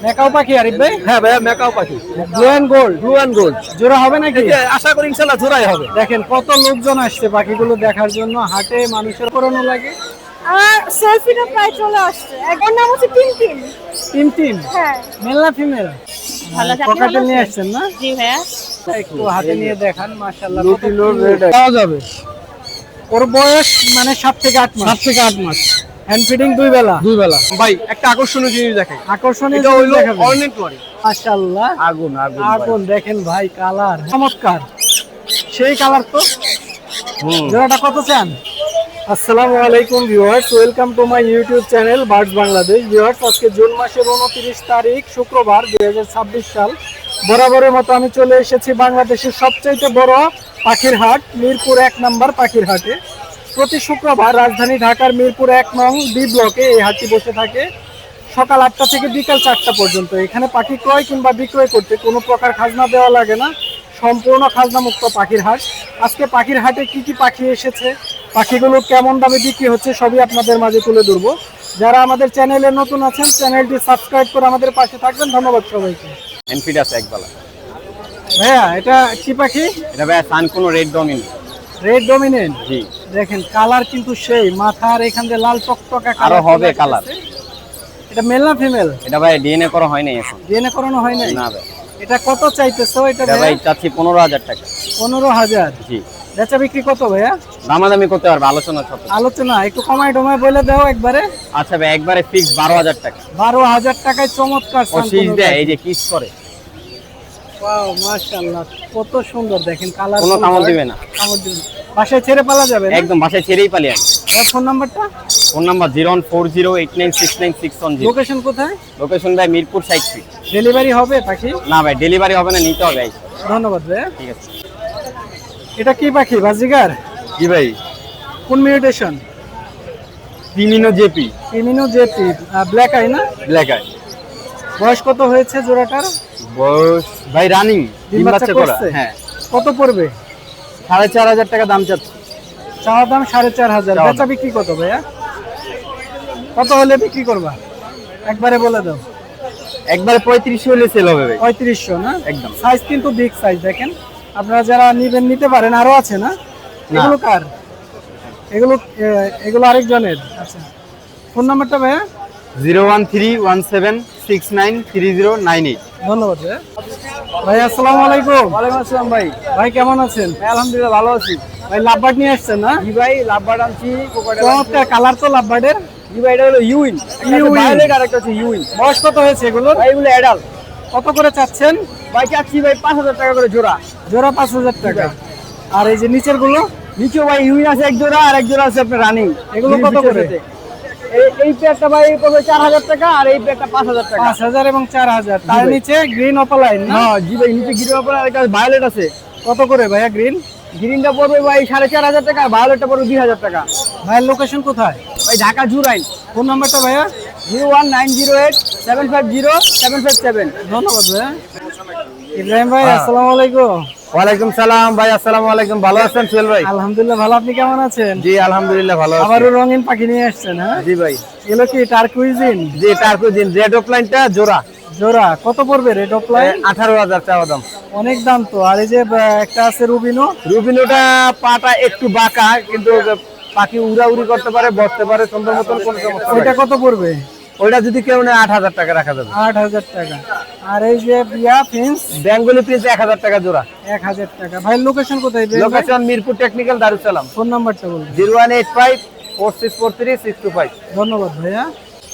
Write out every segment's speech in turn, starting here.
Macaw পাখি আরিফ ভাই? হ্যাঁ ভাইয়া, মেকাও পাখি, blue and gold. Blue and gold. জোড়া হবে নাকি? আশা করি ইনশাআল্লাহ জোড়াই হবে। দেখেন কত লোকজন আসছে পাখিগুলো দেখার জন্য, হাটে মানুষের পুরনো লাগে। আর সেলফিটা প্রায় চলে আসছে। ওর নাম হচ্ছে টিনটিন। টিনটিন? হ্যাঁ। মেল না ফিমেল? ভালো আছে, আপনি ভালো পকেটে নিয়ে আছেন? আসছেন না? জি ভাইয়া। একটু হাতে নিয়ে দেখান, মাশাআল্লাহ কত লুটিনো cute। রেড পাওয়া যাবে। ওর বয়স মানে 7 থেকে 8 মাস। 7 থেকে 8 মাস। হ্যান্ড ফিডিং 2 বেলা। ভাই একটা আকর্ষণীয় জিনিস দেখেন, আকর্ষণীয় এটা হলো দেখাবেন। অর্নেট লরি। মাশাআল্লাহ আগুন আগুন আগুন, দেখেন ভাই কালার চমৎকার, সেই কালার তো। হুম। জোড়াটা কত চান? আসসালামু আলাইকুম viewers, welcome to my YouTube channel birds Bangladesh. Viewers, আজকে জুন মাসের 29 তারিখ শুক্রবার 2026 সাল। বরাবরের মতো আমি চলে এসেছি বাংলাদেশের সবচাইতে বড় পাখির হাট মিরপুর 1 নম্বর পাখির হাটে। প্রতি শুক্রবার রাজধানী ঢাকার মিরপুর 1 নং বি ব্লকে এই হাটটি বসে থাকে সকাল 8টা থেকে বিকাল 4টা পর্যন্ত। এখানে পাখি ক্রয় কিংবা বিক্রয় করতে কোনো প্রকার খাজনা দেওয়া লাগে না, সম্পূর্ণ খাজনা মুক্ত পাখির হাট। আজকে পাখির হাটে কি কি পাখি এসেছে, পাখিগুলো কেমন দামে বিক্রি হচ্ছে, সবই আপনাদের মাঝে তুলে ধরবো। যারা আমাদের চ্যানেলে নতুন আছেন, চ্যানেলটি সাবস্ক্রাইব করে আমাদের পাশে থাকবেন। ধন্যবাদ সবাইকে। এনফিড আছে একবেলা। ভাইয়া এটা কি পাখি? এটা ভাইয়া সানকুনো রেড ডমিন। Red dominant. জি। দেখেন কালার কিন্তু সেই, মাথার এখান দিয়ে লাল টকটকা আরো হবে কালার। এটা মেল না ফিমেল? এটা ভাই ডিএনএ করা হয় নাই এখন। ডিএনএ করানো হয় নাই? না ভাই। এটা কত চাইতেছো এটা? এটা ভাই চাচ্ছি 15,000 টাকা। 15,000? জি। বেচা বিক্রি কত ভাইয়া? দামাদামি করতে পারবে, আলোচনা সব। আলোচনা একটু কমাই টমাই বলে দাও একবারে। আচ্ছা ভাই, একবারে ফিক্স 12,000 টাকা। 12,000 টাকায় চমৎকার ও শীষ দেয়, এই যে কিস করে। ওয়াও মাশাআল্লাহ, কত সুন্দর দেখেন কালার। কোনো কামড় দিবে না। কামড় দিবে না। বাসায় ছেড়ে পালা যাবে না? একদম বাসায় ছেড়েই পালি আমি। আর ফোন নাম্বারটা? Phone number 01408969610। লোকেশন কোথায়? লোকেশন ভাই মিরপুর 60 ফিট। ডেলিভারি হবে পাখি? না ভাই, ডেলিভারি হবে না, নিতে হবে। ধন্যবাদ ভাইয়া। ঠিক আছে। এটা কি পাখি? বাজিগার? জি ভাই। কোন mutation? Creamino JP. Creamino JP, black eye না? Black eye. বয়স কত হয়েছে জোড়াটার? বয়স ভাই রানিং, ডিম বাচ্চা করা। করছে? হ্যাঁ। কত পড়বে? 4,500 টাকা দাম চাচ্ছি। চাওয়া দাম 4,500। চাওয়া বেচা বিক্রি কত ভাইয়া? কত হলে বিক্রি করবা একবারে বলে দাও। একবারে 35 হলে সেল হবে ভাই। 3500 না? একদম। সাইজ কিন্তু বিগ সাইজ দেখেন। আপনারা যারা নিবেন নিতে পারেন, আরো আছে না? এগুলো কার? এগুলো আরেকজনের। আচ্ছা, ফোন নাম্বারটা ভাইয়া? 01317693098। ধন্যবাদ ভাইয়া। ভাই আসসালামু আলাইকুম। ওয়ালাইকুম আসসালাম ভাই। ভাই কেমন আছেন? আলহামদুলিল্লাহ ভালো আছি। ভাই লাভবার্ড নিয়ে আসছেন না? জি ভাই, লাভবার্ড আনছি। চমৎকার কালার তো লাভবার্ডের। জি ভাই, এটা হলো ইউইন। ইউইন। ভায়োলেট আর একটা হচ্ছে ইউইন। বয়স কত হয়েছে এগুলোর? ভাই এগুলো অ্যাডাল্ট। কত করে চাচ্ছেন? ভাই চাচ্ছি ভাই 5,000 টাকা করে জোড়া। জোড়া 5,000 টাকা। আর এই যে নিচের গুলো? নিচেও ভাই ইউইন আছে এক জোড়া, আর এক জোড়া আছে আপনার রানিং। এগুলো কত করে? এই পেয়ারটা ভাই পড়বে 4,000 টাকা, আর এই পেয়ারটা 5,000 টাকা। 5,000 এবং 4,000। তার নিচে গ্রিন অপালাইন না? হ্যাঁ জি ভাই, নিচে গ্রিন অপার আর একটা ভায়োলেট আছে। কত করে ভাইয়া গ্রিন? গ্রিনটা পড়বে ভাই 4,500 টাকা, ভায়োলেটটা পড়বে 2,000 টাকা। ভাইয়ের লোকেশন কোথায়? ভাই ঢাকা জুরাইন। ফোন নাম্বারটা ভাইয়া? 01908750757। ধন্যবাদ ভাইয়া। ইব্রাহিম ভাই আসসালামু আলাইকুম। ওয়ালাইকুম সালাম ভাই। আসসালামু আলাইকুম। ভালো আছেন সোহেল ভাই? আলহামদুলিল্লাহ ভালো, আপনি কেমন আছেন? জি আলহামদুলিল্লাহ ভালো আছি। আবারও রঙিন পাখি নিয়ে আসছেন? হ্যাঁ জি ভাই। এগুলো কি টার্কুইজিন? জি টার্কুইজিন রেড অফলাইনটা জোড়া। জোড়া কত পড়বে রেড অফলাইন? 18,000 চাওয়া দাম। অনেক দাম তো। আর এই যে একটা আছে রুবিনো? রুবিনোটা পাটা একটু বাঁকা, কিন্তু পাখি উড়াউড়ি করতে পারে, বসতে পারে সুন্দর মতন, কোনো সমস্যা ওইটা নাই। কত পড়বে? ওইটা যদি কেউ নেয় 8,000 টাকা রাখা যাবে। 8,000 টাকা। আর এই যে ফিন্স? বেঙ্গলি প্রিন্স 1,000 টাকা জোড়া। 1,000 টাকা। ভাইয়ের লোকেশন কোথায়? Location Mirpur technical, Darussalam. Phone নাম্বারটা বলুন। 01854643625। ধন্যবাদ ভাইয়া।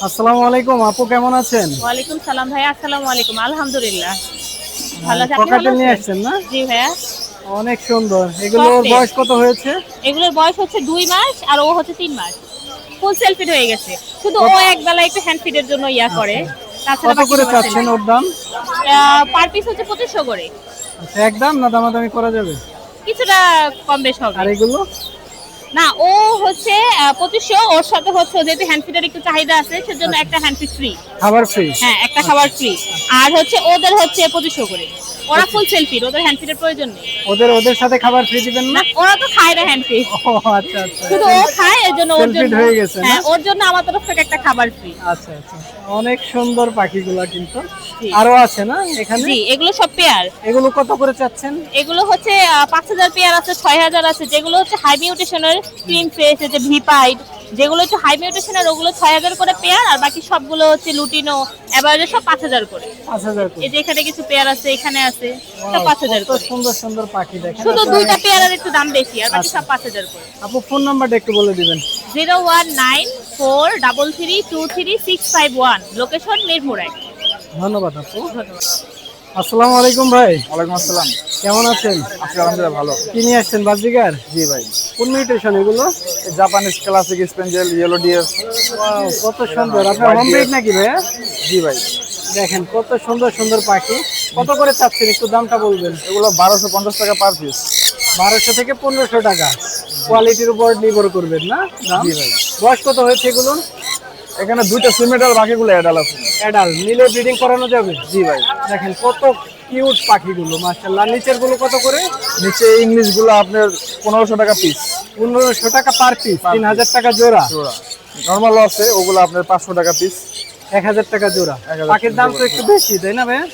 আসসালামু আলাইকুম আপু, কেমন আছেন? ওয়ালাইকুম সালাম ভাইয়া। আসসালামু আলাইকুম। আলহামদুলিল্লাহ ভালো আছি, আপনি পকেটে ভালো নিয়ে আছেন? আসছেন না? জি ভাইয়া। অনেক সুন্দর। এগুলোর Soft বয়স কত হয়েছে? এগুলোর বয়স হচ্ছে 2 মাস, আর ও হচ্ছে 3 মাস। ফুল সেলফিড হয়ে গেছে, শুধু ও এক বেলা একটু হ্যান্ড ফিডের জন্য ইয়া করে। তাছাড়া কত করে চাচ্ছেন ওর দাম? পার পিস হচ্ছে 2500 করে। আচ্ছা, একদম না দামাদামি করা যাবে? কিছুটা কম বেশ হবে। আর এগুলো? না, ও হচ্ছে 2500। ওর সাথে হচ্ছে যেহেতু হ্যান্ড ফিডের একটু চাহিদা আছে, সেজন্য একটা হ্যান্ড ফিড ফ্রি। খাবার ফ্রি? হ্যাঁ, একটা খাবার ফ্রি। আর হচ্ছে ওদের হচ্ছে 2500 করে। ওরা ফুল সেলফি, ওদের হ্যান্ড ফিডের প্রয়োজন নেই। ওদের সাথে খাবার ফ্রি দিবেন না? না, ওরা তো খায় না হ্যান্ড ফিড, ও আচ্ছা আচ্ছা। শুধু ও খায়, এজন্য ওর Self-feed জন্য হয়ে গেছে না? হ্যাঁ, ওর জন্য আমার তরফ থেকে একটা খাবার ফ্রি। আচ্ছা আচ্ছা, অনেক সুন্দর পাখিগুলো কিন্তু। জি। আরো আছে না এখানে? জি, এগুলো সব পেয়ার। এগুলো কত করে চাচ্ছেন? এগুলো হচ্ছে 5000 পেয়ার আছে, 6000 আছে। যেগুলো হচ্ছে হাই মিউটেশনের ক্রিম ফেস, যে ভিপাইড, যেগুলো হচ্ছে হাই মিউটেশনের ওগুলো 6000 করে পেয়ার, আর বাকি সবগুলো হচ্ছে লুটিনো এভারেজে সব 5000 করে। 5000 করে। এই যে এখানে কিছু পেয়ার আছে, এখানে আছে, সব 5000 কত করে। সুন্দর সুন্দর পাখি দেখেন। শুধু আপনারা- দুইটা পেয়ারের একটু দাম বেশি, আর বাকি আচ্ছা। সব 5000 করে। আপু ফোন নাম্বারটা একটু বলে দিবেন। 01943323651, লোকেশন মিরপুর 1। ধন্যবাদ আপু। ধন্যবাদ। আসসালামু আলাইকুম ভাই, ওয়ালাইকুম আসসালাম। কেমন আছেন? আজকে আলহামদুলিল্লাহ ভালো। কি নিয়ে আসছেন বাজিগার? জি ভাই, কোন মিউটেশন এগুলো? Japanese classic spangle, yellow dear. Wow, কত সুন্দর। আপনার হোম ব্রিড নাকি ভাইয়া? জি ভাই, দেখেন কত সুন্দর সুন্দর পাখি। কত করে চাচ্ছেন একটু দামটা বলবেন? এগুলো 1250 টাকা পার পিস। 1200 থেকে 1500 টাকা, কোয়ালিটির উপর নির্ভর করবেন না দাম? জি ভাই। বয়স কত হয়েছে এগুলো? এখানে দুইটা সিমেটাল, বাকিগুলো অ্যাডাল আছে। অ্যাডাল্ট মিলে ব্রিডিং করানো যাবে? জি ভাই। দেখেন কত কিউট পাখিগুলো, মাশাআল্লাহ। নিচের গুলো কত করে? নিচে ইংলিশ গুলো আপনার 1500 টাকা পিস। 1500 টাকা পার পিস, 3000 টাকা জোড়া। জোড়া নরমাল আছে, ওগুলো আপনার 500 টাকা পিস। 1000 টাকা জোড়া। 1000 পাখির দাম তো একটু বেশি, তাই না ভাইয়া?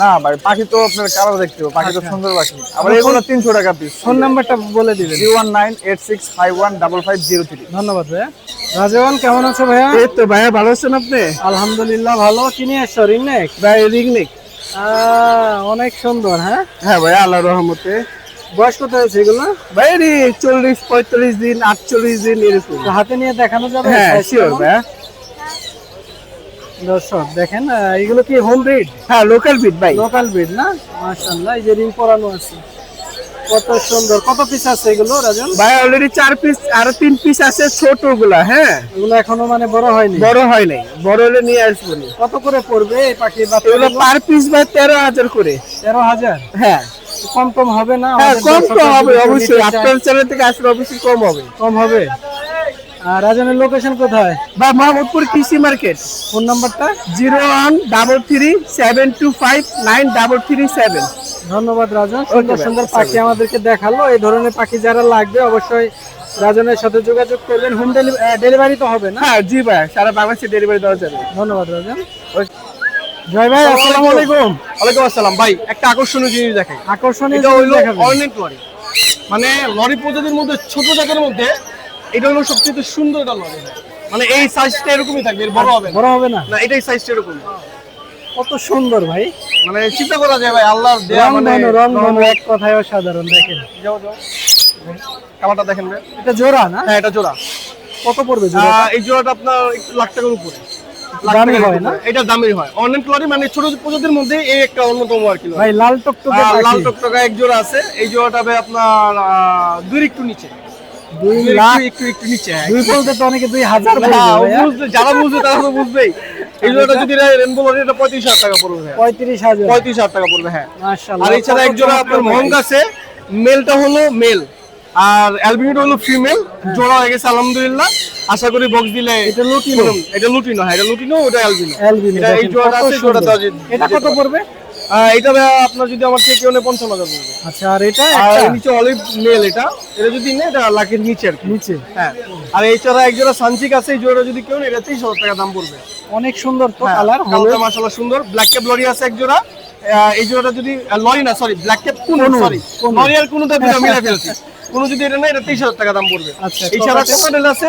না ভাই, পাখি তো আপনার কালার দেখতে হবে, পাখি তো আচ্ছা। সুন্দর পাখি। আবার এগুলো 300 টাকা পিস। ফোন নাম্বারটা বলে দিবেন। 01986515503। ধন্যবাদ ভাইয়া। রাজওয়ান কেমন আছো ভাইয়া? এই তো ভাইয়া, ভালো আছেন আপনি? আলহামদুলিল্লাহ ভালো। কি নিয়ে আসছো? রিংনেক? ভাই রিংনেক। অনেক সুন্দর। হ্যাঁ, হ্যাঁ ভাই, আল্লাহর রহমতে। বয়স কত হয়েছে এগুলো? ভাই 40-45 দিন, 48 দিন এরকম। তো হাতে নিয়ে দেখানো যাবে? হ্যাঁ Size শিওর কেমন? ভাইয়া। দর্শক দেখেন, এগুলো কি হোম ব্রিড? হ্যাঁ লোকাল বিট ভাই। লোকাল ব্রিড না? মাশাআল্লাহ, এই যে রিং পরানো আছে, কত সুন্দর। কত পিস আছে এগুলো রাজন? ভাই অলরেডি 4 পিস, আর 3 পিস আছে ছোটগুলা। হ্যাঁ, এগুলো এখনো মানে বড় হয়নি? বড় হয় নাই, বড় হলে নিয়ে আসবো নি। কত করে পড়বে এই পাখির এগুলো বাচ্চা? পার পিস ভাই 13,000 করে। 13,000? হ্যাঁ কম টম হবে না? হ্যাঁ, আমাদের কম তো দর্শকরা হবে যদি কেউ অবশ্যই। নিতে চায়, আপনার চ্যানেল থেকে আসলে অবশ্যই কম হবে। কম হবে। আর রাজনের লোকেশন কোথায়? ভাই মোহাম্মদপুর কৃষি মার্কেট। ফোন নাম্বারটা? 01337293337। ধন্যবাদ রাজন, সুন্দর ভাই, সুন্দর আচ্ছা পাখি ভাই। আমাদেরকে দেখালো। এই ধরনের পাখি যারা লাগবে অবশ্যই রাজনের সাথে যোগাযোগ করবেন। হোম ডেলিভারি তো হবে না? হ্যাঁ জি ভাই, সারা বাংলাদেশে ডেলিভারি দেওয়া যাবে। ধন্যবাদ রাজন। জয় ভাই, আসসালামু আলাইকুম। ওয়ালাইকুম আসসালাম ভাই। একটা আকর্ষণীয় জিনিস দেখাই, আকর্ষণীয় এটা জিনিস হইলো দেখাবেন। অর্নেট লরি। মানে লরি প্রজাতির মধ্যে ছোট জাতের মধ্যে এটা হলো সবচেয়ে সুন্দর একটা লরি। মানে এই সাইজটা এরকমই থাকবে, এর বড় হবে না। বড় হবে না? না, এটাই সাইজটা এরকম। কত সুন্দর ভাই, মানে চিন্তা করা যায় ভাই, আল্লাহর দেয়া। মানে রংধনু এক কথায় অসাধারণ। দেখেন যাও যাও, কালারটা দেখেন ভাই। এটা জোড়া না? হ্যাঁ, এটা জোড়া। কত পড়বে জোড়া? এই জোড়াটা আপনার একটু লাখ টাকার উপরে। লাখ দামি টাকার হয় উপরে। না? এটা দামি হয়। অর্নেট লরি মানে ছোট প্রজাতির মধ্যে এই একটা অন্যতম আর কি লরি। ভাই লাল টকটকে লাল পাখি, টকটকা এক জোড়া আছে। এই জোড়াটা ভাই আপনার 2 একটু নিচে। 2 লাখ। একটু নিচে, হ্যাঁ। দুই বলতে তো অনেকে 2000 না, বলবে ভাইয়া। যারা বুঝবে তারা তো বুঝবেই। এই জোড়াটা যদি রেনবো লরি, এটা 35,000 টাকা পড়বে ভাই। 35,000। 35,000 টাকা পড়বে, হ্যাঁ। মাশাআল্লাহ। আর এছাড়া এক জোড়া আপনার মহঙ্গ আছে। মেলটা হলো মেল আর অ্যালবিনোটা হলো ফিমেল। জোড়া হয়ে গেছে আলহামদুলিল্লাহ। আশা করি বক্স দিলে। এটা লুটিনো? এটা লুটিনো, হ্যাঁ এটা লুটিনো, ওটা অ্যালবিনো। অ্যালবিনো। এটা এই জোড়াটা আছে, জোড়া দেওয়া যেতে এটা কত পড়বে? এটা ভাই আপনার যদি আমার থেকে কেউ নেয় 55,000 পড়বে। আচ্ছা, আর এটা আর একটা নিচে অলিভ মেল, এটা যদি নেয় এটা লাখের নিচে আর কি। নিচে। হ্যাঁ, আর এছাড়া এক জোড়া সানচিক আছে। এই জোড়া যদি কেউ নেয় এটা 23,000 টাকা দাম পড়বে। অনেক সুন্দর তো হ্যাঁ, কালার। কালারটা মাশাআল্লাহ সুন্দর। ব্ল্যাক ক্যাপ লরি আছে এক জোড়া। এই জোড়াটা যদি লরি না, সরি ব্ল্যাক ক্যাপ কোন, সরি লরি আর কোনটা দুটো মিলে ফেলছি। কোন যদি এটা নেয় এটা 23,000 টাকা দাম পড়বে। আচ্ছা, এছাড়া কোকাটেল আছে।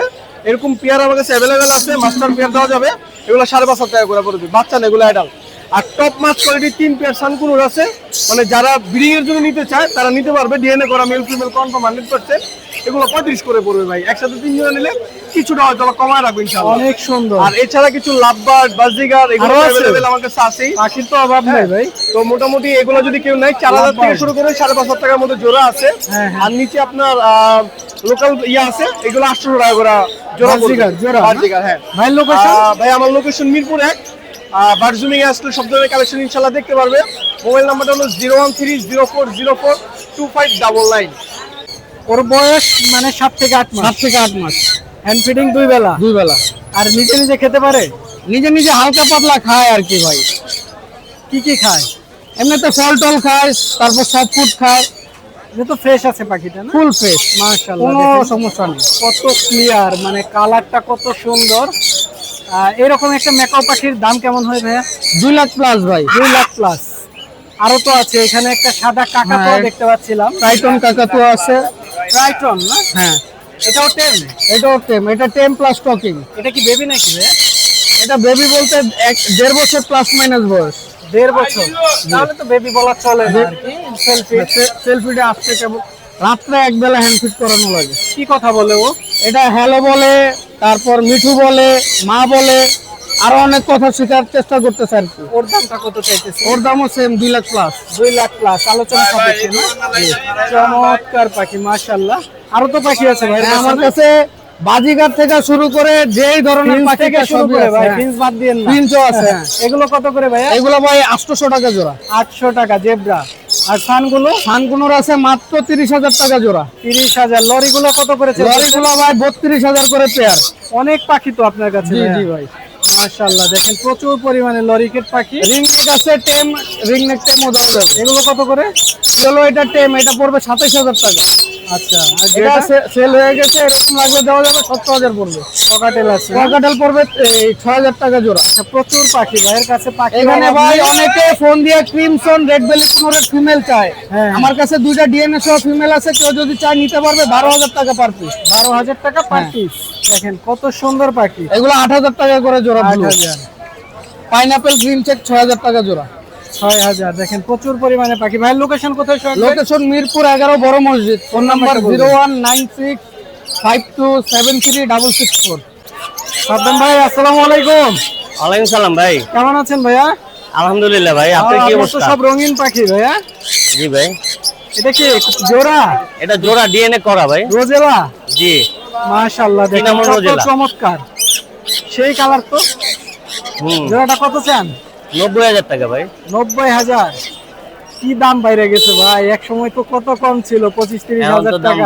এরকম পেয়ার আমার কাছে অ্যাভেলেবেল আছে। মাস্টার পেয়ার দেওয়া যাবে। এগুলো 5,500 টাকা করে পড়বে। বাচ্চা না, এগুলো অ্যাডাল্ট। আর টপ মাছ কোয়ালিটি 3 পেয়ার সানকুনুর আছে। মানে যারা ব্রিডিং এর জন্য নিতে চায় তারা নিতে পারবে। ডিএনএ করা মেল ফিমেল কনফার্ম 100%। এগুলো 35 করে পড়বে ভাই। একসাথে 3 জোড়া নিলে কিছুটা হয়তো কমায় রাখবে ইনশাআল্লাহ। অনেক সুন্দর। আর এছাড়া কিছু লাভবার্ড, বাজিগার এগুলো আরো আছে? অ্যাভেলেবেল আমার কাছে আছেই। পাখির তো অভাব নাই ভাই। তো মোটামুটি এগুলো যদি কেউ নেয় 4,000 থেকে শুরু করে 5,500 টাকার মধ্যে জোড়া আছে। হ্যাঁ, হ্যাঁ। আর নিচে আপনার লোকাল আছে, এগুলো 800 টাকা করে জোড়া পড়বে। বাজিগার, জোড়া না? বাজিগার, হ্যাঁ। ভাই লোকেশন? ভাই আমার লোকেশন মিরপুর 1। বারজুমিং এ আসলে সব ধরনের কালেকশন ইনশাআল্লাহ দেখতে পারবে। মোবাইল নাম্বারটা হলো 01304042599। ওর বয়স মানে 7 থেকে 8 মাস। 7 থেকে 8 মাস। হ্যান্ড ফিডিং 2 বেলা। 2 বেলা। আর নিজে নিজে খেতে পারে? নিজে নিজে হালকা পাতলা খায় আর কি ভাই। কি কি খায়? এমনিতে ফল টল খায়, তারপর সব ফুড খায়, এটা তো ফ্রেশ আছে পাখিটা না? ফুল ফ্রেশ, মাশাআল্লাহ, কোনো দেখেন সমস্যা নেই। কত ক্লিয়ার, মানে কালারটা কত সুন্দর। এরকম একটা ম্যাকাও পাখির দাম কেমন হয় ভাইয়া? 2 লাখ প্লাস ভাই। 2 লাখ প্লাস। আরো তো আছে এখানে একটা সাদা কাকাতুয়া হ্যাঁ, দেখতে পাচ্ছিলাম। টাইটন কাকাতুয়া আছে। ট্রাইটন না? হ্যাঁ, এটাও টেম? এটাও টেম, এটা 10 প্লাস টকিং। এটা কি বেবি নাকি ভাইয়া? এটা বেবি বলতে 1.5 বছর প্লাস মাইনাস বয়স। 1.5 বছর? তাহলে তো বেবি বলা চলে না আর কি। সেলফি সেলফিটা আসছে কেবল রাত্রে একবেলা হ্যান্ড ফিট করানো লাগে। কি কথা বলে ও? এটা হ্যালো বলে, তারপর মিঠু বলে, মা বলে, আরো অনেক কথা শেখার চেষ্টা করতেছে আর কি। ওর দামটা কত চাইতেছে? ওর দামও same 2 lakh plus. 2 lakh plus, আলোচনা সাপেক্ষে না? চমৎকার পাখি, মাশাআল্লাহ। আরো তো পাখি আছে ভাই হ্যাঁ, আমার কাছে বাজিগার থেকে শুরু করে যেই ধরনের ফিন্স পাখি থেকে শুরু করে ভাই, ফিন্স বাদ দিয়েন না। ফিন্সও আছে। হ্যাঁ, এগুলো কত করে ভাইয়া? এগুলো ভাই 800 টাকা জোড়া। 800 টাকা জেব্রা। আর সানগুলো? সানকুনোর আছে মাত্র 30,000 টাকা জোড়া। 30,000। লরিগুলো কত করে চলছে? লরিগুলো ভাই 32,000 করে পেয়ার। অনেক পাখি তো আপনার কাছে জি ভাইয়া। জি ভাই। মাশাআল্লাহ, দেখেন প্রচুর পরিমাণে লরিকেট পাখি। রিংনেক আছে, টেম, রিংনেক টেমও দেওয়া যাবে। এগুলো কত করে? চলো এটা টেম, এটা পড়বে 27,000 টাকা। আচ্ছা, আর এটা যেটা সেল হয়ে গেছে, এরকম লাগলে দেওয়া যাবে 17,000 পড়বে। পকাটেল আছে? পকাটেল পড়বে 6,000 টাকা জোড়া। আচ্ছা, প্রচুর পাখি ভাইয়ের কাছে। পাখি এখানে ভাই অনেকে ফোন দিয়ে ক্রিমসন রেড বেলি কোনোর ফিমেল চায়। হ্যাঁ। আমার কাছে 2টা ডিএনএ সহ ফিমেল আছে, কেউ যদি চায় নিতে পারবে। 12,000 টাকা পার পিস। 12,000 টাকা পার হ্যাঁ। পিস। দেখেন কত সুন্দর পাখি। এগুলো 8,000 টাকা করে জোড়া। 8,000। পাইনাপেল গ্রিন চেক 6,000 টাকা জোড়া। 6,000। দেখেন প্রচুর পরিমাণে পাখি। ভাইয়ের লোকেশন কোথায়? লোকেশন মিরপুর 11 বড় মসজিদ। ফোন নাম্বার নাম্বারটা বলবেন। 019652736664। সাদ্দাম ভাই, আসসালামু আলাইকুম। ওয়ালাইকুম সালাম ভাই। কেমন আছেন ভাইয়া? আলহামদুলিল্লাহ ভাই, আপনার কি আপনার তো অবস্থা? সব রঙিন পাখি ভাইয়া। জি ভাই, এটা কি জোড়া? এটা জোড়া ডিএনএ করা ভাই। রোজেলা? জি। মাশাআল্লাহ, দেখেন নাম কত রোজেলা। চমৎকার। সেই কালার তো। জোড়াটা কত চান? 90,000 টাকা ভাই। 90,000। কি দাম বাইরে গেছে ভাই, এক সময় তো কত কম ছিল, 25-30,000 টাকা।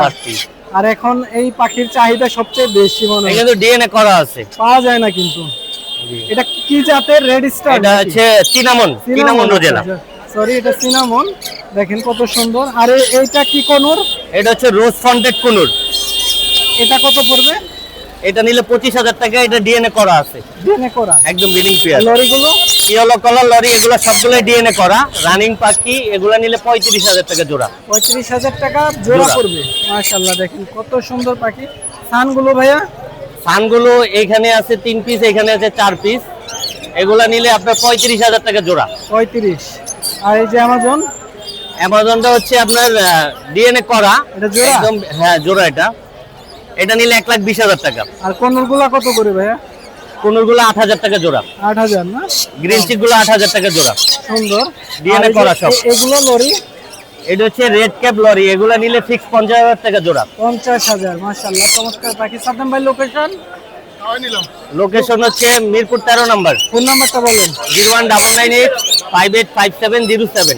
আর এখন এই পাখির চাহিদা সবচেয়ে বেশি মনে হয়। কিন্তু ডিএনএ করা আছে। পাওয়া যায় না কিন্তু। এটা কি জাতের? Red star? এটা হচ্ছে চিনামন রোজেলা। সরি, এটা সিনামন। দেখেন কত সুন্দর। আর এইটা কি কোনর? এটা হচ্ছে রোজ ফন্টেড কুনুর। এটা কত পড়বে? এটা নিলে 25,000 টাকা। এটা ডিএনএ করা আছে, ডিএনএ করা। একদম বিডিং পেয়ার। লরিগুলো? ইয়েলো কালার লরি, এগুলো সবগুলো ডিএনএ করা রানিং পাখি। এগুলা নিলে 35,000 টাকা জোড়া। 35,000 টাকা জোড়া পড়বে। মাশাআল্লাহ, দেখেন কত সুন্দর পাখি। সানগুলো ভাইয়া? সানগুলো এখানে আছে 3 পিস, এখানে আছে 4 পিস। এগুলা নিলে আপনার 35,000 টাকা জোড়া। 35। আর এই যে অ্যামাজন? অ্যামাজনটা হচ্ছে আপনার ডিএনএ করা। এটা জোড়া? একদম হ্যাঁ, জোড়া। এটা নিলে 1,20,000 টাকা। আর কোনরগুলো কত করে ভাইয়া? কোনরগুলো 8,000 টাকা জোড়া। 8,000 না? গ্রিন চিক গুলো 8,000 টাকা জোড়া। সুন্দর। DNA আর এই যে করা সব। এগুলো লরি? এটা হচ্ছে রেড ক্যাপ লরি, এগুলা নিলে ফিক্স 50,000 টাকা জোড়া। 50,000। মাশাআল্লাহ, চমৎকার পাখি। সাদ্দাম ভাই, লোকেশন? লোকেশন হচ্ছে মিরপুর 13 নম্বর। ফোন নাম্বারটা বলেন। 01998585707।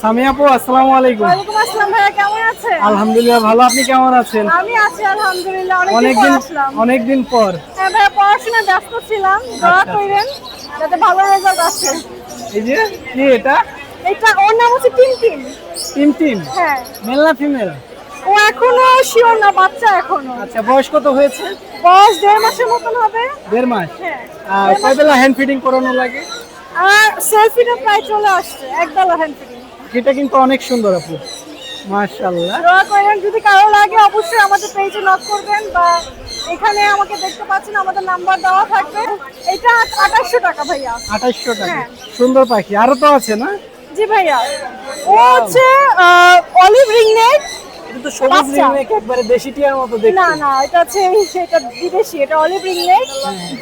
সামিয়া আপু, আসসালামু আলাইকুম। ওয়ালাইকুম আসসালাম ভাইয়া, কেমন আছেন? আলহামদুলিল্লাহ ভালো, আপনি কেমন আছেন? আমি আছি আলহামদুলিল্লাহ, অনেকদিন আসলাম। অনেকদিন পর। হ্যাঁ ভাইয়া, পড়াশোনায় ব্যস্ত ছিলাম, দোয়া আচ্ছা। করেন যাতে ভালো রেজাল্ট আসে। এই যে কি এটা? এটা ওর নাম হচ্ছে টিমটিম। টিম? হ্যাঁ। মেল না ফিমেল? ও এখনো শিওর না, বাচ্চা এখনো। আচ্ছা, বয়স কত হয়েছে? বয়স 1.5 মাসের মতন হবে। 1.5 মাস। হ্যাঁ। আর কয় বেলা হ্যান্ড ফিডিং করানো লাগে? আর সেলফিটা প্রায় চলে আসছে, একবেলা হ্যান্ড ফিডিং। এটা কিন্তু অনেক সুন্দর আপু, মাশাআল্লাহ। দোয়া করেন, যদি কারো লাগে অবশ্যই আমাদের পেজে নক করবেন, বা এখানে আমাকে দেখতে পাচ্ছেন, আমাদের নাম্বার দেওয়া থাকবে। এটা 2800 টাকা ভাইয়া। 2800 টাকা। হ্যাঁ। সুন্দর পাখি। আরো তো আছে না? জি ভাইয়া, ও হচ্ছে অলিভ রিংনেক। এটা তো সবুজ বাচ্চা। রিংনেক, একবারে দেশি টিয়ার মতো দেখতে। না না, এটা হচ্ছে এটা বিদেশি, এটা অলিভ রিংনেক।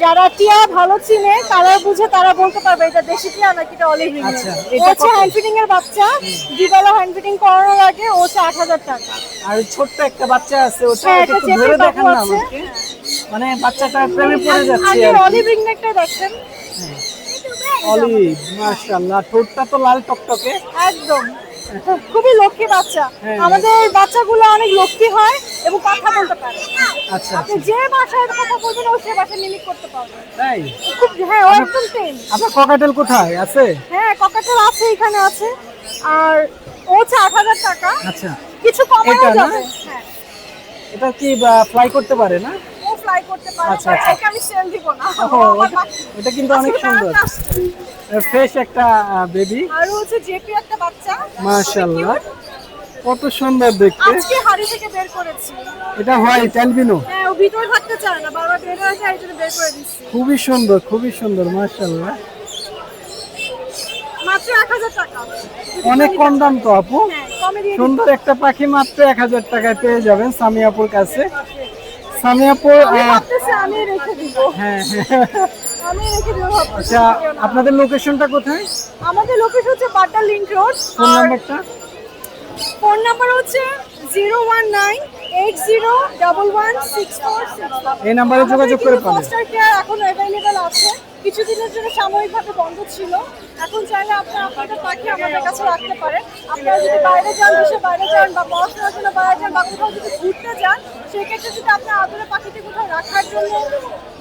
যারা টিয়া ভালো চিনে, কালার বুঝে, তারা বলতে পারবে এটা দেশি টিয়া নাকি এটা অলিভ রিংনেক। আচ্ছা, ও এটা হচ্ছে কত? হ্যান্ড ফিডিং এর বাচ্চা। দুবেলা হ্যান্ড ফিডিং করানোর আগে ও হচ্ছে 8,000 টাকা। আর ছোট্ট একটা বাচ্চা আছে, ওটা হ্যাঁ, একটু এটা চেপে ধরে বাবু দেখান না আছে। আমাকে। মানে বাচ্চাটা প্রেমে পড়ে যাচ্ছে আগে আর কি। অলিভ রিংনেকটা দেখেন। অলিভ, মাশাআল্লাহ। ঠোঁটটা তো লাল টকটকে। একদম। খুবই লক্ষ্মী বাচ্চা। হ্যাঁ। আমাদের বাচ্চাগুলো অনেক লক্ষ্মী হয় এবং কথা বলতে পারে। আচ্ছা আপনি যে ভাষায় কথা বলবেন ও সে ভাষায় মিমিক করতে পারবে। তাই খুব হ্যাঁ, ও একদম টেম। আপনার ককাটেল কোথায় আছে? হ্যাঁ, ককাটেল আছে, এখানে আছে। আর ও হচ্ছে 8,000 টাকা, আচ্ছা, কিছু কমানো এটা না? যাবে। হ্যাঁ, এটা কি ফ্লাই করতে পারে না? ও ফ্লাই করতে পারে, আচ্ছা, বাট আচ্ছা। একে আমি সেল দিব না। ওহো, ও আমার বাচ্চা। এটা কিন্তু অনেক আজকে সুন্দর, বেড়াতে আসছে। ফ্রেশ একটা বেবি। আর ও হচ্ছে জেপি একটা বাচ্চা, মাশাআল্লাহ, কত সুন্দর দেখতে। আজকে হাড়ি থেকে বের করেছি। এটা হোয়াইট অ্যালবিনো, হ্যাঁ, ও ভিতরে থাকতে চায় না, বারবার বের হয়ে যায়, এই জন্য বের করে দিচ্ছি। খুবই সুন্দর, খুবই সুন্দর, মাশাআল্লাহ। মাত্র 1,000 টাকা। অনেক কম দাম তো আপু। হ্যাঁ, কমে দিয়ে সুন্দর একটা পাখি মাত্র 1,000 টাকায় পেয়ে যাবেন সামিয়াপুর কাছে। সামিয়াপুর আমি ভাবতেছি আমি রেখে দিব। হ্যাঁ হ্যাঁ। আমি রেখে দিব ভাবতেছি। আচ্ছা, আপনাদের লোকেশনটা কোথায়? আমাদের লোকেশন হচ্ছে বাড্ডা লিংক রোড। ফোন নাম্বারটা? ফোন নাম্বার হচ্ছে 01980116466। এই নাম্বারে যোগাযোগ করে পাবেন। ফস্টার কেয়ার এখন অ্যাভেলেবেল আছে। কিছুদিনের জন্য সাময়িকভাবে বন্ধ ছিল, এখন চাইলে আপনারা আপনাদের পাখি আমাদের কাছে রাখতে পারেন। আপনারা যদি বাইরে যান, দেশের বাইরে যান বা পড়াশোনার জন্য বাইরে যান বা কোথাও যদি ঘুরতে যান, সেক্ষেত্রে যদি আপনার আদরের পাখিতে কোথাও রাখার জন্য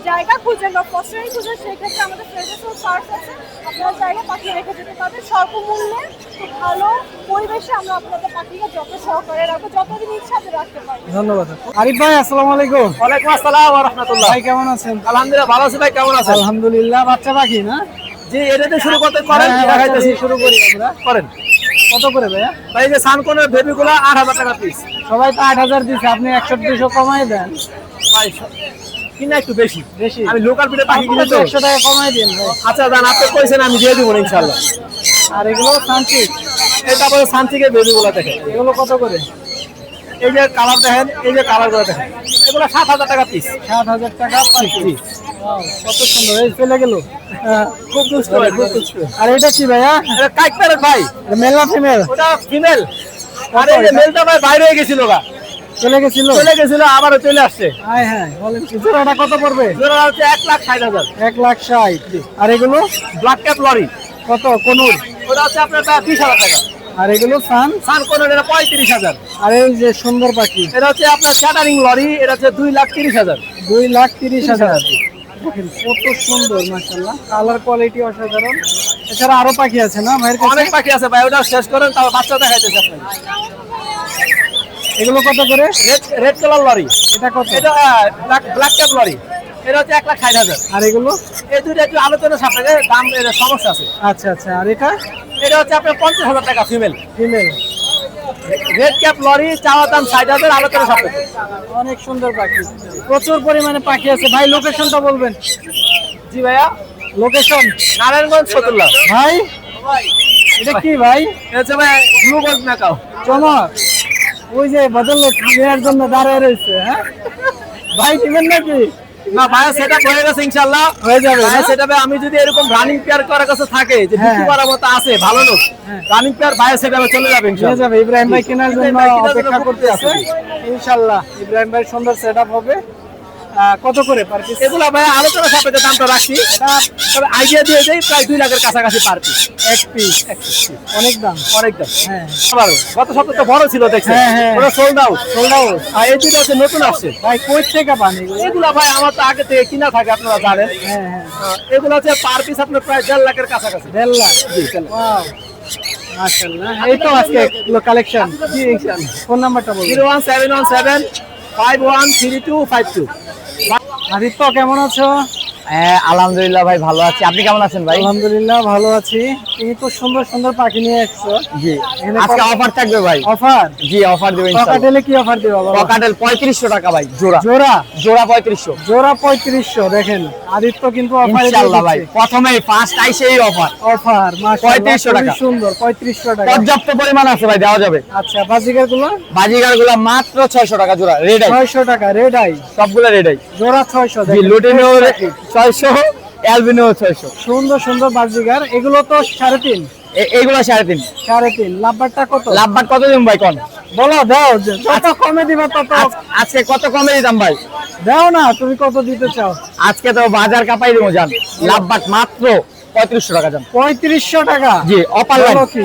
জায়গা খুঁজেন বা ফস্টারিং খুঁজেন, সেক্ষেত্রে আমাদের ফ্রেন্ডের সার্চ আছে, আপনারা চাইলে পাখি রেখে যেতে পারবেন স্বল্প মূল্যে। খুব ভালো পরিবেশে আমরা আপনাদের পাখিকে যত সহকারে রাখবো, যতদিন ইচ্ছা আপনি রাখতে পারবেন। ধন্যবাদ। আরিফ ভাই, আসসালামু আলাইকুম। ওয়ালাইকুম আসসালাম ওয়া রাহমাতুল্লাহ। ভাই কেমন আছেন? আলহামদুলিল্লাহ ভালো আছি ভাই, কেমন আছেন? আলহামদুলিল্লাহ। বাচ্চা পাখি না? জি, এটাতে শুরু করতে করেন, হ্যাঁ, দেখাইতেছি। বাচ্চা দিয়ে শুরু করি আমরা। করেন কত করে ভাইয়া? ভাই, এই যে সানকনের বেবিগুলো 8,000 টাকা পিস। সবাই তো 8,000 দিচ্ছে, আপনি 100-200 কমাই দেন। ভাই কিনা একটু বেশি বেশি? আমি লোকাল পিঠে পাখি কিনে তো। 100 টাকা কমাই দিন ভাই। আচ্ছা দান, আপনি কইছেন আমি দিয়ে দিব ইনশাআল্লাহ। আর এগুলো সানচিক, এই তারপরে সানচিকের বেবিগুলো দেখেন, এগুলো কত করে? এই যে কালার দেখেন, এই যে কালার গুলো দেখেন, এগুলো 7,000 টাকা পিস। 7,000 টাকা পার পিস। Wow, কত সুন্দর, এই ফেলে গেল। খুব দুষ্ট ভাই, খুব দুষ্ট। আর এটা কি ভাইয়া? এটা কাইট প্যারেট ভাই, মেল না ফিমেল? ওটা ফিমেল। আর এই যে মেলটা ভাই বাইরে হয়ে গেছিল গা, চলে গেছিল? চলে গেছিল, আবারও চলে আসছে। হ্যাঁ হ্যাঁ, বলেন কি জোড়াটা কত পড়বে? জোড়া হচ্ছে 1,60,000। 1,60,000। আর এগুলো ব্ল্যাক ক্যাপ লরি, কত কোনুর? ওটা হচ্ছে আপনার প্রায় 20,000 টাকা। আর এগুলো সান? সানকনের এটা 35,000। আর এই যে সুন্দর পাখি, এটা হচ্ছে আপনার ক্যাটারিং লরি, এটা হচ্ছে 2,30,000। 2,30,000। দেখেন কত সুন্দর, মাশাআল্লাহ, কালার কোয়ালিটি অসাধারণ। এছাড়া আরো পাখি আছে না ভাইয়ের কাছে? অনেক পাখি আছে ভাই, ওটা শেষ করেন, তারপর বাচ্চা দেখাইতেছে আপনাকে। এগুলো কত করে? রেড কালার লরি, এটা কত? এটা ব্ল্যাক ক্যাপ লরি, এটা হচ্ছে 1,60,000। আর এগুলো? এই দুটো একটু আলোচনা সাপেক্ষে দাম, এর সমস্যা আছে। আচ্ছা আচ্ছা। আর এটা? এটা হচ্ছে আপনার 50,000 টাকা female. Female. Red cap lory চাওয়া দাম 60,000, আলোচনা সাপেক্ষে। অনেক সুন্দর পাখি, প্রচুর পরিমাণে পাখি আছে। ভাই লোকেশনটা বলবেন? জি ভাইয়া, লোকেশন নারায়ণগঞ্জ ফতুল্লা। ভাই, এটা কি ভাই? এটা হচ্ছে ভাই ব্লু গোল্ড মেকাও। চমক, ওই যে ভদ্রলোক নেওয়ার জন্য দাঁড়ায় রয়েছে। হ্যাঁ ভাই, নেবেন নাকি? না ভাইয়া, সেটা হয়ে গেছে ইনশাআল্লাহ, হয়ে যাবে না? সেটাবে আমি যদি এরকম রানিং পেয়ার করার কাছে থাকে যে হ্যাঁ। বিক্রি করার মতো আছে ভালো লোক, রানিং পেয়ার ভাইয়া সেটাবে চলে যাবে নিয়ে ইনশাআল্লাহ। যাবে। ইব্রাহিম ভাই কেনার জন্য ইব্রাহিম ভাই কেনার জন্য অপেক্ষা করতে আছে করতেছে। ইনশাআল্লাহ। ইব্রাহিম ভাই সুন্দর সেটআপ হবে। কত করে পার পিস? এগুলো ভাইয়া আলোচনা সাপেক্ষে দামটা রাখছি, তবে আইডিয়া দিয়ে দেই প্রায় 2 লাখের কাছাকাছি পার পিস। এক পিস? অনেক দাম। অনেক দাম। হ্যাঁ আবার গত সপ্তাহে তো বড় ছিল দেখছেন, হ্যাঁ, হ্যাঁ। ওটা সোল্ড আউট। Sold out. আর এই দুটো হচ্ছে নতুন আসছে ভাই কই থেকে পান এগুলো? এগুলো ভাই আমার তো আগে থেকে কিনা থাকে, আপনারা জানেন। হ্যাঁ হ্যাঁ। এগুলো হচ্ছে পার পিস আপনার প্রায় 1.5 লাখের কাছাকাছি। 1.5 লাখ? জি, 1.5 লাখ। ওয়াও, মাশাআল্লাহ। এই তো আজকে কালেকশন। জি ইনশাআল্লাহ। ফোন নাম্বারটা বলুন। 01717513252। আদিত্য কেমন আছো? আলহামদুলিল্লাহ ভাই, ভালো আছি। আপনি কেমন আছেন ভাই? আলহামদুলিল্লাহ ভালো আছি। তুমি তো সুন্দর সুন্দর পাখি নিয়ে এসছো। জি, এখানে আজকে অফার থাকবে ভাই। অফার? জি, অফার দেব ইনশাআল্লাহ। ককাটেলে কি অফার দিবা বাবা? ককাটেল 3500 টাকা ভাই জোড়া। জোড়া? জোড়া 3500 জোড়া 3500। দেখেন আদিত্য কিন্তু অফারে ইনশাআল্লাহ ভাই, প্রথমেই ফার্স্ট আইসেই অফার। অফার। মাশাআল্লাহ 3500 টাকা। খুবই সুন্দর। 3500 টাকা। পর্যাপ্ত পরিমাণ আছে ভাই, দেওয়া যাবে। আচ্ছা, বাজিগার গুলো? বাজিগারগুলো মাত্র 600 টাকা জোড়া, রেড আই 600 টাকা রেড আই? সবগুলো রেড আই। জোড়া 600। জি, দেখেন লুটিনো 600, অ্যালবিনো 600। সুন্দর সুন্দর বাজিগার। এগুলো তো 3.5? এইগুলো 3.5। 3.5। লাভবারটা কত? লাভবাট কত দিন ভাই কোন? বলো, দাও। যত কমে দিবা তত। আজকে কত কমে দিতাম ভাই? দাও না, তুমি কত দিতে চাও? আজকে তো বাজার কাপাই দিব জান। লাভবাট মাত্র 3500 টাকা জান। 3500 টাকা? জি, অপার লাইন। বলো কি?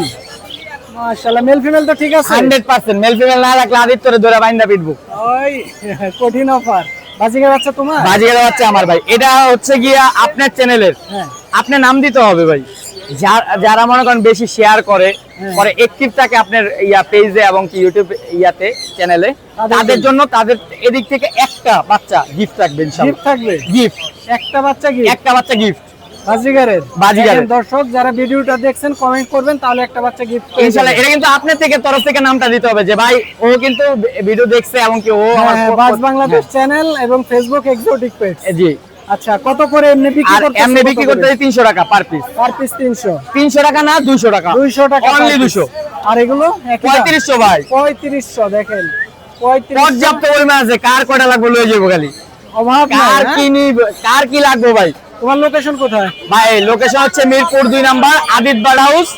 মাশাআল্লাহ, মেল ফিমেল তো ঠিক আছে? 100% মেল ফিমেল না রাখলে আদিত্যরে ধরে বাইন্দা পিটবো। ওই কঠিন অফার। বাজিকার বাচ্চা তোমার? বাজিগার বাচ্চা আমার ভাই। এটা হচ্ছে গিয়া আপনার চ্যানেলের, হ্যাঁ। আপনার নাম দিতে হবে ভাই। যারা মনে করেন বেশি শেয়ার করে পরে অ্যাক্টিভ থাকে আপনার পেজে এবং কি ইউটিউব ইয়াতে চ্যানেলে, তাদের জন্য তাদের এদিক থেকে একটা বাচ্চা গিফট থাকবে ইনশাআল্লাহ। গিফট থাকবে? গিফট একটা বাচ্চা গিফট? একটা বাচ্চা গিফট বাজিগারের? বাজিগারের। দর্শক যারা ভিডিওটা দেখছেন কমেন্ট করবেন, তাহলে একটা বাচ্চা গিফট ইনশাআল্লাহ। এটা কিন্তু আপনার থেকে তরফ থেকে নামটা দিতে হবে যে ভাই ও কিন্তু ভিডিও দেখছে এবং কি ও আমার বাজ বাংলাদেশ চ্যানেল এবং ফেসবুক এক্সোটিক পেজ। জি। আচ্ছা, কত করে এমনি বিক্রি আর করতে? এমনি বিক্রি করতে 300 টাকা পার পিস। Per piece 300? 300 টাকা না 200 টাকা। 200 টাকা অনলি per piece। 200। আর এগুলো 3500 ভাই। 3500 দেখেন, 3500। পর্যাপ্ত পরিমাণ আছে, কার কয়টা লাগবে লয়ে যাবো খালি। অভাব নাই, কার হ্যাঁ? কি নিবে, কার কি লাগবে ভাই। তোমার লোকেশন কোথায়? ভাই লোকেশন হচ্ছে Mirpur 2 number Adit bird house,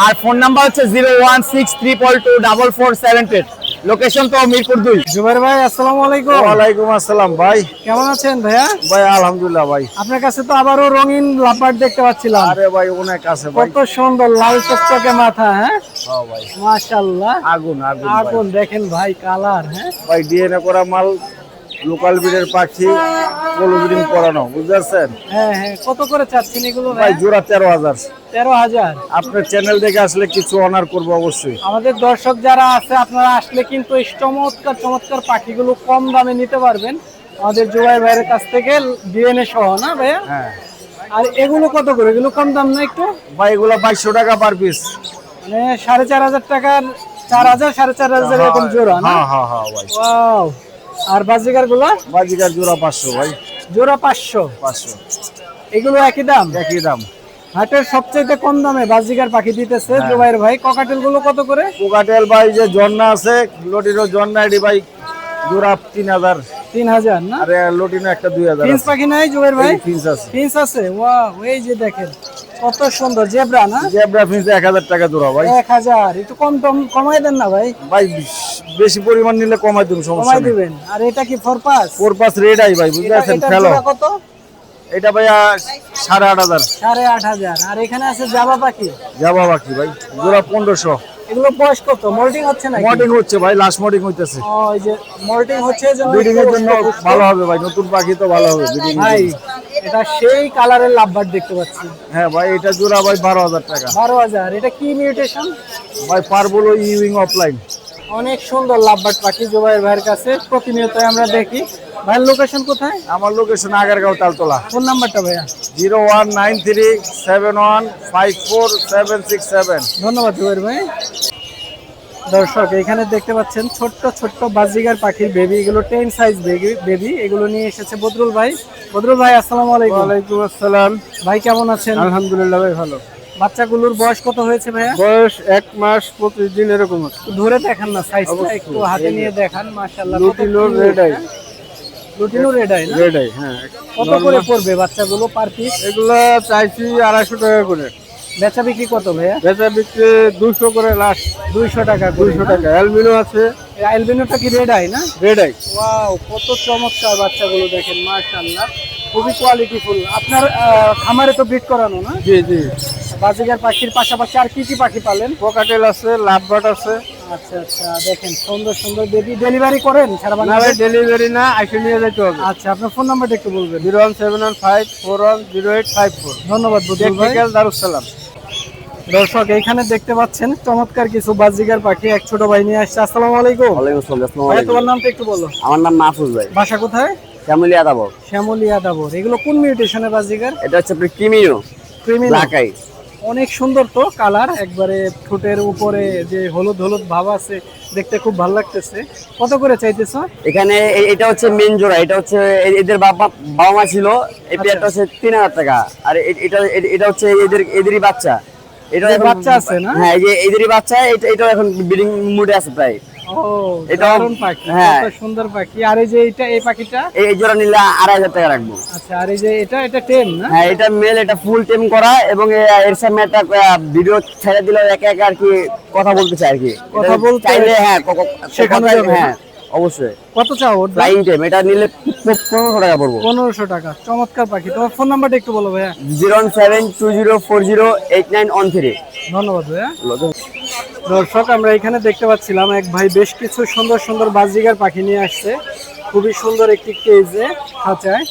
আর ফোন নাম্বার হচ্ছে 01632444788। লোকেশন তো মিরপুর 2। জুবাইর ভাই, আসসালামু আলাইকুম। ওয়ালাইকুম আসসালাম ভাই। কেমন আছেন ভাইয়া? ভাই আলহামদুলিল্লাহ ভাই। আপনার কাছে তো আবারও রঙিন লাপাট দেখতে পাচ্ছিলাম। আরে ভাই অনেক আছে ভাই। কত সুন্দর লাল চকচকে মাথা, হ্যাঁ হ্যাঁ ভাই, মাশাআল্লাহ। আগুন আগুন ভাই। আগুন দেখেন ভাই, কালার, হ্যাঁ ভাই ডিএনএ করা মাল, লোকাল ব্রিডের পাখি, পলো ব্রিডিং করানো, বুঝছেন? হ্যাঁ হ্যাঁ। কত করে চাচ্ছেন এগুলো ভাই ভাই? জোড়া 13,000। 13,000? আপনার চ্যানেল দেখে আসলে কিছু অনার করবো অবশ্যই। আমাদের দর্শক যারা আছে, আপনারা আসলে কিন্তু এই চমৎকার চমৎকার পাখিগুলো কম দামে নিতে পারবেন আমাদের জুবাইর ভাইয়ের কাছ থেকে, ডিএনএ সহ, না ভাইয়া? হ্যাঁ আর এগুলো কত করে? এগুলো কম দাম না একটু? ভাই এগুলো 2200 টাকা পার পিস। মানে 4,500 টাকার, 4,000 4,500 এরকম জোড়া, না? হ্যাঁ হ্যাঁ হ্যাঁ ভাই। ওয়াও। আর বাজিকার গুলো? বাজিকার জোড়া 500 ভাই। জোড়া 500? 500 এগুলো একই দাম? একই দাম। হাটের সবচেয়ে কম দামে বাজিকার পাখি দিতেছে জুবাইর ভাই। ককাটেল গুলো কত করে? কোকাটেল ভাই যে জন্না আছে, লটিনো জন্না, এটি ভাই জোড়া 3,000। 3,000 না? আরে লটিনো একটা 2,000 ফিন্স পাখি নাই জুবাইর ভাই? ফিন্স আছে। ফিন্স আছে? ওয়াও, এই যে দেখেন কত সুন্দর জেব্রা, না? জেব্রা ফিন্স 1000 টাকা জোড়া ভাই। 1000? একটু কম কমাই দেন না ভাই? ভাই বেশি পরিমাণ নিলে কমাই দেব, সমস্যা কমাই নেই। দিবেন। আর এটা কি ফরপাস? ফোরপাস রেড আই ভাই, বুঝতে পারছেন? এটা ফেলো জোড়া কত? এটা ভাইয়া 8,500। 8,500? আর এখানে আছে জাবা পাখি? যাবা বাকি ভাই জোড়া 1500। এগুলো বয়স কত? মোল্টিং হচ্ছে নাকি? মডিং হচ্ছে ভাই, লাস্ট মডিং হইতেছে। ও, এই যে মোল্টিং হচ্ছে, জন্য ব্রিডিং এর জন্য ভালো হবে ভাই, নতুন পাখি তো ভালো হবে ব্রিডিং। ভাই এটা সেই কালারের লাভবার্ড দেখতে পাচ্ছি। হ্যাঁ ভাই এটা জোড়া ভাই 12,000 টাকা। 12,000? এটা কি মিউটেশন? ভাই পারবলো ইউইং অফলাইন। অনেক সুন্দর লাভবার্ড পাখি জুবাইর ভাইয়ের কাছে প্রতিনিয়ত আমরা দেখি। ভাইয়ের লোকেশন কোথায়? আমার লোকেশন আগারগাঁও তালতলা। ফোন নাম্বারটা ভাইয়া? 01937154767। ধন্যবাদ জুবাইর ভাই। দর্শক এখানে দেখতে পাচ্ছেন ছোট্ট ছোট্ট বাজিগার পাখির বেবি, এগুলো 10 সাইজ বেবি, এগুলো নিয়ে এসেছে বদরুল ভাই। বদরুল ভাই, আসসালামু আলাইকুম। ওয়ালাইকুম আসসালাম। ভাই কেমন আছেন? আলহামদুলিল্লাহ ভাই ভালো। বাচ্চাগুলোর বয়স কত হয়েছে ভাইয়া? বয়স 1 মাস 25 দিন এরকম আছে। ধরে দেখান না, সাইজটা অবশ্যই। একটু হাতে নিয়ে দেখান। মাশাআল্লাহ, lutino red eye. Lutino red eye, না? রেড আই, হ্যাঁ। কত করে পড়বে বাচ্চাগুলো পার পিস? এগুলো চাইছি 250 টাকা করে। বেচা বিক্রি কত ভাইয়া? বেচা বিক্রি 200 করে লাস্ট। 200 টাকা করে, 200 না? টাকা। অ্যালবিনো আছে। এই অ্যালবিনোটা কি রেড আই, না? Red eye. ওয়াও, কত চমৎকার বাচ্চাগুলো দেখেন, মাশাআল্লাহ, খুবই কোয়ালিটিফুল। আপনার খামারে তো ব্রিড করানো, না? জি জি। বাজিগার পাখির পাশাপাশি আর কি কি পাখি পালেন? কোকাটেল আছে, লাভবার্ড আছে। আচ্ছা আচ্ছা, দেখেন সুন্দর সুন্দর বেবি। ডেলিভারি করেন সারা না ভাই বাংলাদেশ? ডেলিভারি না, আইসে নিয়ে যেতে হবে। আচ্ছা, আপনার ফোন নাম্বারটা একটু বলবেন। 01715410854। ধন্যবাদ বদরুল ভাই। টেকনিক্যাল দারুসালাম। দর্শক এখানে দেখতে পাচ্ছেন চমৎকার কিছু বাজিগার পাখি এক ছোট ভাই নিয়ে আসছে। আসসালামু আলাইকুম। ওয়ালাইকুম আসসালাম। ভাই তোমার নামটা একটু বলো। আমার নাম মাহফুজ ভাই, বাসা কোথায়? শ্যামলী আদাবর। শ্যামলিয়া দাবর। এগুলো কোন মিউটেশনের বাজিগার? এটা হচ্ছে আপনার ক্রিমিনো ক্রিমিনাল। Black eye. অনেক সুন্দর তো কালার, একবারে ঠোঁটের উপরে যে হলুদ হলুদ ভাব আছে, দেখতে খুব ভালো লাগতেছে। কত করে চাইতেছো? এখানে এটা হচ্ছে মেন জোড়া, এটা হচ্ছে এদের বাবা মা ছিল। এই পেয়ারটা হচ্ছে 3,000 টাকা। আর এটা হচ্ছে এদেরই বাচ্চা। এটা এদের এখন বাচ্চা আছে, না? হ্যাঁ, এই যে এদেরই বাচ্চা। এটা এখন ব্রিডিং মুডে আছে প্রায়। ও, এটা দারুণ পাখি, হ্যাঁ। কত সুন্দর পাখি। আর এই যে এই পাখিটা? এই জোড়া নিলে 2,500 টাকা রাখবো। আচ্ছা, আর এই যে এটা টেম, না? হ্যাঁ, এটা মেল, এটা ফুল টেম করা এবং এর সামনে একটা ভিডিও ছেড়ে দিলে একা একা আর কি কথা বলতে চাই আর কি। কথা এটা বলতে চাইলে হ্যাঁ শেখানো যাবে, হ্যাঁ অবশ্যই। কত চাও ওর দাম? ফ্লাইং টেম এটা নিলে 1500 টাকা পড়বো। 1500 টাকা। চমৎকার পাখি। তোমার ফোন নাম্বারটা একটু বলো ভাইয়া। 01720408913। ধন্যবাদ ভাইয়া। দর্শক আমরা এখানে দেখতে পাচ্ছিলাম এক ভাই বেশ কিছু সুন্দর সুন্দর বাজরিগার পাখি নিয়ে আসছে, খুবই সুন্দর একটি কেজে খাঁচায়।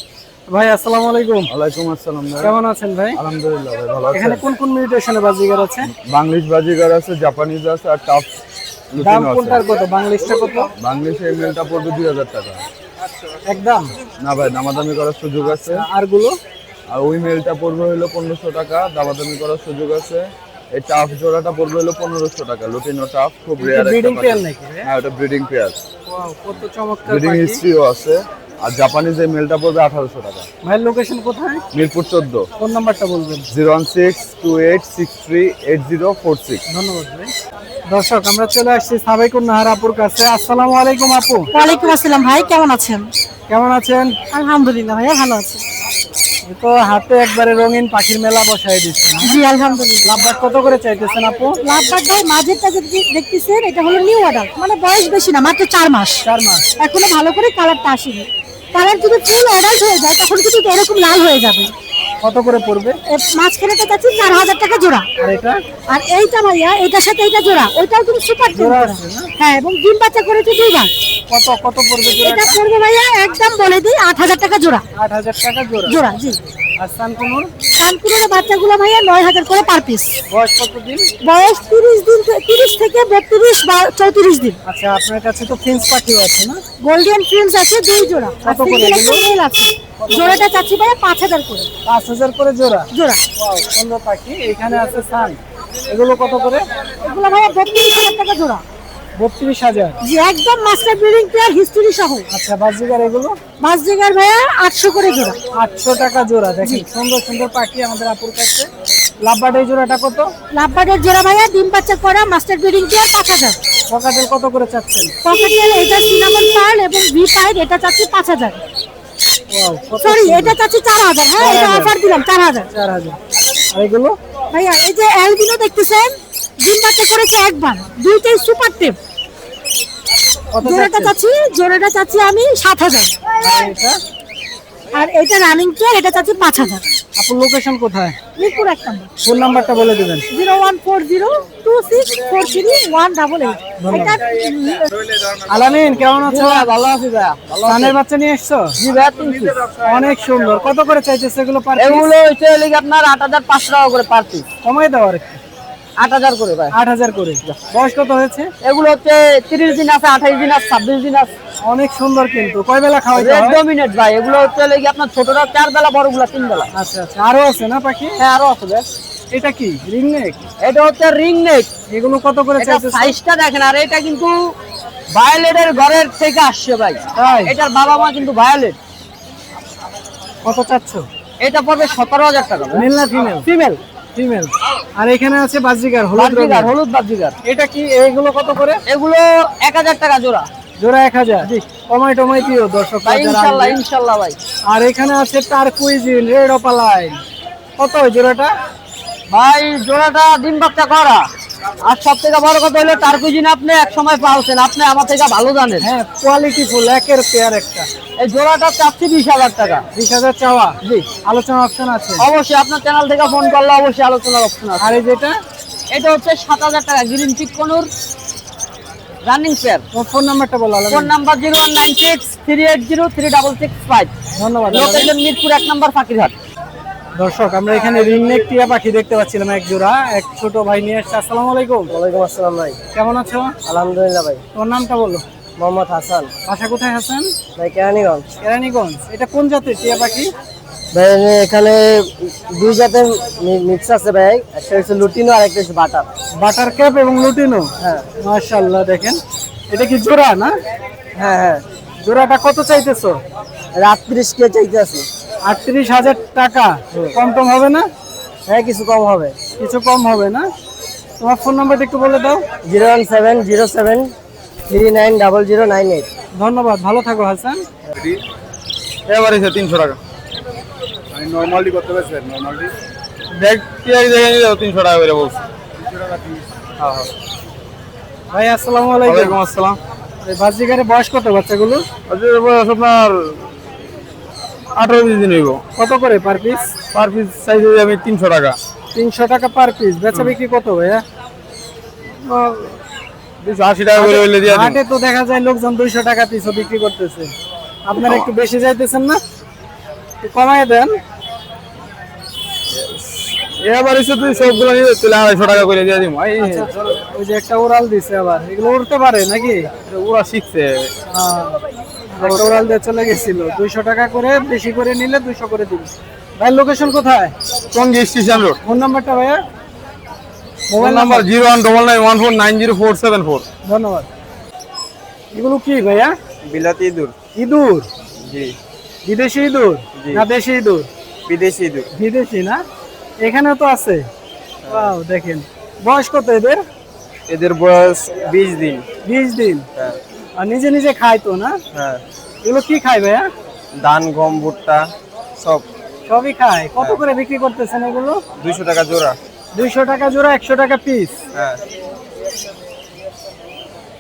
ভাই আসসালামু আলাইকুম। ওয়ালাইকুম আসসালাম ভাই। কেমন আছেন ভাই? আলহামদুলিল্লাহ ভাই, ভালো এখানে আছেন? কোন কোন মিউটেশনে বাজরিগার আছে? বাংলিশ বাজিগার আছে, জাপানিজ আছে আর টাফ দাম লুটিনো কোনটার আছে। কত? বাংলিশটা কত? বাংলিশ এই মেলটা পড়বে 2000 টাকা। একদম না ভাই, দামাদামি করার সুযোগ আছে। আর গুলো? আর ওই মেলটা পড়বে হলো 1500 টাকা, দামাদামি করার সুযোগ আছে। এই টাফ জোড়াটা পড়বে হলো 1500 টাকা। লুটিনো টাফ খুব রেয়ার একটা ব্রিডিং পাখি। পেয়ার নাকি ভাই? হ্যাঁ, ওটা ব্রিডিং পেয়ার। ওয়াও, কত চমৎকার ব্রিডিং পাখি। হিস্ট্রিও আছে। আর জাপানিজ এই মেলটা পড়বে 1800 টাকা। ভাই লোকেশন কোথায়? মিরপুর 14, ফোন নাম্বারটা বলবেন। 01628638046। ধন্যবাদ ভাই। দর্শক আমরা চলে আসছি সাবেকুন নাহার আপুর কাছে। আসসালামু আলাইকুম আপু। ওয়ালাইকুম আসসালাম ভাই, কেমন আছেন? কেমন আছেন? আলহামদুলিল্লাহ ভাইয়া, ভালো আছি। এই তো হাতে একবারে রঙিন পাখির মেলা বসাই দিচ্ছেন। জি আলহামদুলিল্লাহ। লাভবাট কত করে চাইতেছেন আপু? লাভবার্ড ভাই মাঝেরটা যদি দেখতেছেন, এটা হলো নিউ অর্ডার, মানে বয়স বেশি না, মাত্র 4 মাস। 4 মাস। এখনো ভালো করে কালারটা আসেনি। কালার যদি ফুল অ্যাডাল্ট হয়ে যায় তখন কিন্তু এটা এরকম লাল হয়ে যাবে। কত করে পড়বে? মাঝখানেটা যাচ্ছে 4000 টাকা জোড়া। আর এটা? আর এইটা ভাইয়া, এটার সাথে এটা জোড়া, ওইটাও কিন্তু সুপার জোড়া জোড়া আছে না? হ্যাঁ, এবং ডিম বাচ্চা করেছে 2 বার। কত কত পড়বে এটা জোড়াটা? পড়বে ভাইয়া একদম বলে দিই 8000 টাকা জোড়া। 8000 টাকা জোড়া। জোড়া জি। আর সানকুনুর কানপুরের বাচ্চাগুলো ভাইয়া 9000 করে পার পিস। বয়স কত দিন? বয়স 30 দিন, 30 থেকে 32 বা 34 দিন। আচ্ছা, আপনার কাছে তো ফিন্স পাখিও আছে না? গোল্ডেন ফিল্মস আছে 2 জোড়া। কত করে সিঙ্গেল একটা এগুলো? মেল আছে। জোড়াটা চাচ্ছি ভাইয়া 5000 করে 5000 করে জোড়া। জোড়া। ওয়াও, সুন্দর পাখি। এখানে আছে সান, এগুলো কত করে? এগুলো ভাইয়া 32000 টাকা জোড়া। 32000। জি, একদম মাস্টার ব্রিডিং পেয়ার হিস্টরি সহ। আচ্ছা, বাজিগার এগুলো? বাসজিগার ভাইয়া 800 করে জোড়া। 800 টাকা জোড়া। দেখেন সুন্দর সুন্দর পাখি আমাদের আপুর কাছে। লাভবাট এই জোড়াটা কত? লাভবার্ডের জোড়া ভাইয়া ডিম বাচ্চা করা মাস্টার ব্রিডিং পেয়ার 5000। পকাটেল কত করে চাচ্ছেন? পকেটের এটা সিনামন পার্ল এবং ভি পাইড, এটা চাচ্ছি 5000। ওয়াও, কত সরি, সুন্দর। এটা চাচ্ছি 4000। হ্যাঁ, এটা 4000 অফার দিলাম 4000। 4000। আর এগুলো? ভাইয়া এই যে অ্যালবিনো দেখতেছেন, ডিম বাচ্চা করেছে একবার, দুইটাই সুপার টেপ। কত জোড়াটা চাচ্ছেন? জোড়াটা চাচ্ছি আমি 7000। আর এটা? আর এটা রানিং পেয়ার, এটা চাচ্ছি 5000। আপুর লোকেশন কোথায়? মিরপুর 1 নম্বর। ফোন নাম্বারটা বলে দিবেন। 01402643188। এটা আলামিন কেমন আছো? ভালো আছি ভাইয়া। কানের বাচ্চা নিয়ে এসছো? জি ভাইয়া, 3 অনেক সুন্দর। কত করে চাইতেছে এগুলো পার পিস? এগুলো হচ্ছে লিগে আপনার 8500 টাকা করে পার পিস। কমাই দাও আরেকটু। 8000 করে ভাই। 8000 করে। বয়স কত হয়েছে? এগুলো হচ্ছে 30 দিন আছে, 28 দিন আছে, 26 দিন আছে। অনেক সুন্দর কিন্তু। কয় বেলা খাওয়াইতে রেড হয়? ডমিনেট ভাই। এগুলো হচ্ছে লিগে আপনার ছোটরা 4 বেলা, বড়গুলা 3 বেলা। আচ্ছা আচ্ছা, আরো আছে না পাখি? হ্যাঁ, আরো আছে ভাই। এটা কি রিং নেক? এটা হচ্ছে রিং নেক। এগুলো কত করে এটা চাইতেছে? সাইজটা দেখেন। আর এটা কিন্তু ভায়োলেটের ঘরের থেকে আসছে ভাই। তাই? এটার বাবা মা কিন্তু ভায়োলেট। কত চাচ্ছ? এটা পড়বে 17000 টাকা ভাই। মেল না ফিমেল? Female female. আর এখানে আছে বাজিগার হলুদ বাজিগার, রঙের। হলুদ বাজিগার। এটা কি? এগুলো কত করে? এগুলো 1000 টাকা জোড়া জোড়া 1000। কমাই টমাই দিও দর্শক। ভাই। ইনশাআল্লাহ ইনশাআল্লাহ ভাই। আর এখানে আছে টারকুইজিন রেড অপালাইন। কত ওই জোড়াটা? ভাই জোড়াটা ডিম বাচ্চা করা। আর সব থেকে বড় কথা হলো টার্কুজিন আপনি এক সময় পালছেন, আপনি আমার থেকে ভালো জানেন। হ্যাঁ, কোয়ালিটি ফুল, একের পেয়ার একটা। এই জোড়াটা চাচ্ছি 20000 টাকা। 20000 চাওয়া? জি, আলোচনা অপশন আছে? অবশ্যই আপনার চ্যানেল থেকে ফোন করলে অবশ্যই আলোচনার অপশন আছে। আর এই যেটা? এটা হচ্ছে 7000 টাকা গ্রিন চিক কোনুর রানিং পেয়ার। তোমার ফোন নাম্বারটা বলো ফোন আলামিন। নাম্বার 01963803665। ধন্যবাদ আলামিন। লোকেশন মিরপুর 1 নম্বর ফাকিরহাট। দর্শক আমরা এখানে রিংনেক টিয়া পাখি দেখতে পাচ্ছিলাম এক জোড়া। এক ছোট ভাই নিয়ে আসছে। আসসালামু আলাইকুম। ওয়ালাইকুম আসসালাম ভাই। কেমন আছো? আলহামদুলিল্লাহ ভাই। তোমার নামটা বলো। মোহাম্মদ হাসান বাসা কোথায় হাসান? ভাই, কেরানীগঞ্জ। কেরানীগঞ্জ। এটা কোন জাতের টিয়া পাখি? ভাই এখানে 2 জাতের মিক্স আছে ভাই। একটা হচ্ছে লুটিনো আর একটা হচ্ছে বাটার। বাটার ক্যাপ এবং লুটিনো। হ্যাঁ মাশাআল্লাহ, দেখেন এটা কি জোড়া না? হ্যাঁ হ্যাঁ। জোড়াটা কত চাইতেছো? 38 কে চাইতে আছে। 38000 টাকা। কম টম হবে না? হ্যাঁ, কিছু কম হবে। কিছু কম হবে না? তোমার ফোন নাম্বারটা একটু বলে দাও। 01707390098। ধন্যবাদ, ভালো থাকো হাসান। এবারে 300 টাকা। আমি নরমালি করতে পারছি, নরমালি দেখ টিআই দেখে নিলে 300 টাকা করে বলছি। 300 টাকা পিস। হ্যাঁ হ্যাঁ। ভাই আসসালামু আলাইকুম। ওয়ালাইকুম আসসালাম। এই বাজিগারে বয়স কত বাচ্চাগুলো? আজকে বয়স আপনার 18 দিন হইব। কত করে per piece? Per piece size আমি 300 টাকা। 300 টাকা পার পিস। বেচা বিক্রি কত ভাইয়া? 280 টাকা করে হইলে দিয়ে দিন। হাটে তো দেখা যায় লোকজন 200 টাকা পিছু বিক্রি করতেছে, আপনারা একটু বেশি যাইতেছেন না, একটু কমায় দেন। এবার এসে তুই সবগুলো নিয়ে চলে 250 টাকা করে দিয়ে দিম। এই আচ্ছা, ওই যে একটা ওরাল দিছে, আবার এগুলো উড়তে পারে নাকি? ওরা শিখছে। একটা ওরাল দিয়ে চলে গেছিল, 200 টাকা করে, বেশি করে নিলে 200 করে দিন। ভাই লোকেশন কোথায়? Tongi station road. ফোন নাম্বারটা ভাইয়া? Mobile number 01991499474। ধন্যবাদ। এগুলো কি ভাইয়া? বিলাতি ইঁদুর। ইঁদুর? জি। বিদেশি ইঁদুর না দেশি ইঁদুর? বিদেশি ইঁদুর। বিদেশি না, এখানেও তো আছে। ওয়াও, দেখেন বয়স কত এদের? এদের বয়স 20 দিন। 20 দিন। হ্যাঁ আর নিজে নিজে খায় তো না? হ্যাঁ। এগুলো কি খায় ভাইয়া? ধান, গম, ভুট্টা সব। সবই খায়। কত করে বিক্রি করতেছেন এগুলো? 200 টাকা জোড়া। 200 টাকা জোড়া, 100 টাকা পিস। হ্যাঁ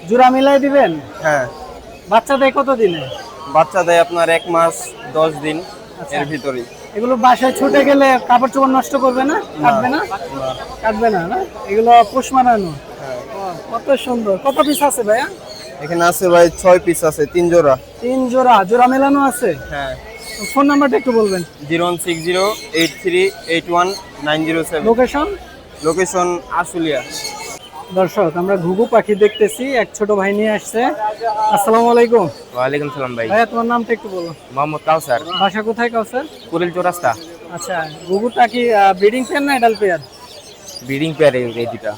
জোড়া মিলাই দিবেন? হ্যাঁ। বাচ্চা দেয় কত দিনে? বাচ্চা দেয় আপনার 1 মাস 10 দিন আচ্ছা। এর ভিতরেই। এগুলো বাসায় ছুটে গেলে কাপড় চোপড় নষ্ট করবে না? কাটবে না? কাটবে না না? এগুলো পোষ মানানো। হ্যাঁ। কত সুন্দর। কত পিস আছে ভাইয়া? এখানে আছে ভাই 6 পিস আছে, 3 জোড়া। 3 জোড়া। জোড়া মেলানো আছে? হ্যাঁ। ফোন নাম্বারটা একটু বলবেন। 016083810907। লোকেশন? লোকেশন আশুলিয়া। দর্শক, আমরা ঘুঘু পাখি দেখতেছি, এক ছোট ভাই নিয়ে আসছে। আসসালামু আলাইকুম। ওয়ালাইকুম সালাম ভাই। ভাইয়া তোমার নামটা একটু বলো। মোহাম্মদ কাউসার, বাসা কোথায় কাউসার? কুড়িল চৌরাস্তা। আচ্ছা, ঘুঘুটা কি ব্রিডিং পেয়ার না অ্যাডাল্ট পেয়ার? ব্রিডিং পেয়ার এই দুটা।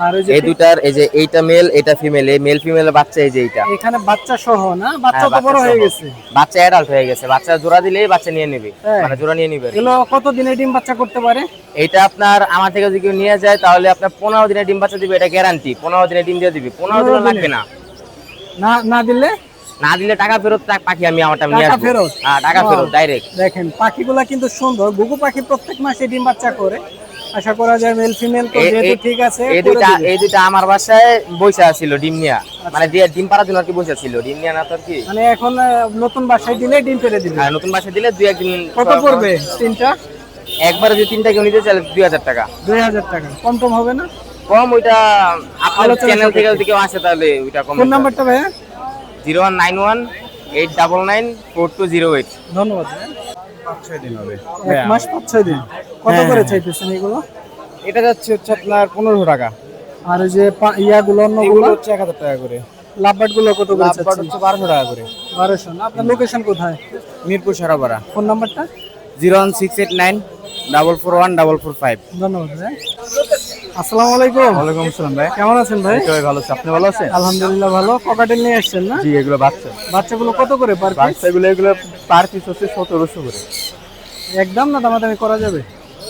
আর ওই যে এই দুটার, এই যে এইটা মেল, এটা ফিমেল। এই মেল ফিমেলের বাচ্চা এই যে এইটা। এখানে বাচ্চা সহ না? বাচ্চা হ্যাঁ, তো বড় বাচ্চা হয়ে সহ। গেছে। বাচ্চা অ্যাডাল্ট হয়ে গেছে। বাচ্চা জোড়া দিলেই বাচ্চা নিয়ে নেবে, হ্যাঁ। মানে জোড়া নিয়ে নেবে। এগুলো কত দিনে ডিম বাচ্চা করতে পারে? এটা আপনার আমার থেকে যদি কেউ নিয়ে যায় তাহলে আপনার 15 দিনে ডিম বাচ্চা দিবে, এটা গ্যারান্টি। 15 দিনে ডিম দিয়ে দিবে। 15 দিন 15 লাগবে না। না না দিলে? না দিলে টাকা ফেরত। পাখি আমি আমারটা নিয়ে টাকা আসবো। ফেরত? হ্যাঁ, টাকা Wow. ফেরত ডাইরেক্ট। দেখেন পাখিগুলা কিন্তু সুন্দর। ঘুঘু পাখি প্রত্যেক মাসে ডিম বাচ্চা করে। আশা করা যায় মেল ফিমেল তো যেহেতু ঠিক আছে। এই দুটা আমার বাসায় বসে ছিল ডিম নিয়া, মানে দিয়ে ডিম পাড়ার জন্য আর কি বসে ছিল। ডিম নিয়া না তো আর কি। মানে এখন নতুন বাসায় দিলে ডিম পেড়ে দিবে। হ্যাঁ, নতুন বাসায় দিলে 2-1 দিন। কত পড়বে তিনটা? একবারে যদি 3টা কেউ নিতে চাইলে 2000 টাকা। 2000 টাকা। কম টম হবে না? কম ওইটা আপনার আলোচনা চ্যানেল থেকে সাপেক্ষে। যদি কেউ আসে তাহলে ওইটা কম। ফোন নাম্বারটা ভাইয়া? 0191899208। ধন্যবাদ ভাইয়া। 5-6 দিন হবে। 1 মাস 5-6 দিন। কত করে চাইতেছেন এগুলো? এটা যাচ্ছে হচ্ছে আপনার 1500 টাকা। আর ওই যে ইয়াগুলো এগুলো অন্যগুলো হচ্ছে 1000 টাকা করে। লাভবার্ড গুলো কত করে লাভবার্ড চাচ্ছেন? হচ্ছে 1200 টাকা করে। 1200 না? আপনার লোকেশন কোথায়? মিরপুর সারাপাড়া। ফোন নাম্বারটা? 01689441445। ধন্যবাদ ভাই। আসসালামু আলাইকুম। ওয়ালাইকুম আসসালাম ভাই। কেমন আছেন ভাই? ভাই ভালো আছি, আপনি ভালো আছেন? আলহামদুলিল্লাহ ভালো। ককাটেল নিয়ে আসছেন না? জি, এগুলো বাচ্চা। বাচ্চাগুলো কত করে পার পিস? বাচ্চাগুলো এগুলো পার পিস হচ্ছে 1700 করে। একদম না দামাদামি করা যাবে?